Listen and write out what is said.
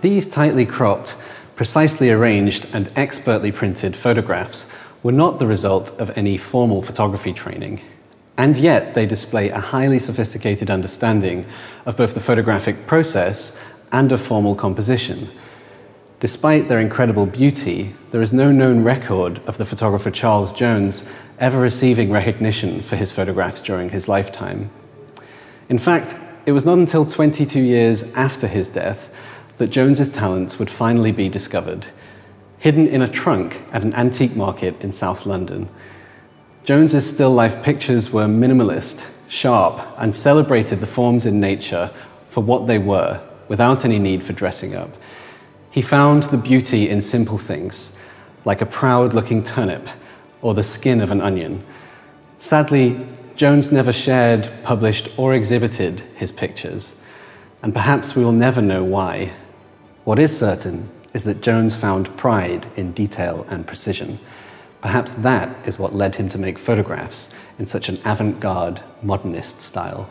These tightly cropped, precisely arranged, and expertly printed photographs were not the result of any formal photography training. And yet they display a highly sophisticated understanding of both the photographic process and of formal composition. Despite their incredible beauty, there is no known record of the photographer Charles Jones ever receiving recognition for his photographs during his lifetime. In fact, it was not until 22 years after his death that Jones's talents would finally be discovered, hidden in a trunk at an antique market in South London. Jones's still life pictures were minimalist, sharp, and celebrated the forms in nature for what they were, without any need for dressing up. He found the beauty in simple things, like a proud-looking turnip or the skin of an onion. Sadly, Jones never shared, published, or exhibited his pictures, and perhaps we will never know why. What is certain is that Jones found pride in detail and precision. Perhaps that is what led him to make photographs in such an avant-garde, modernist style.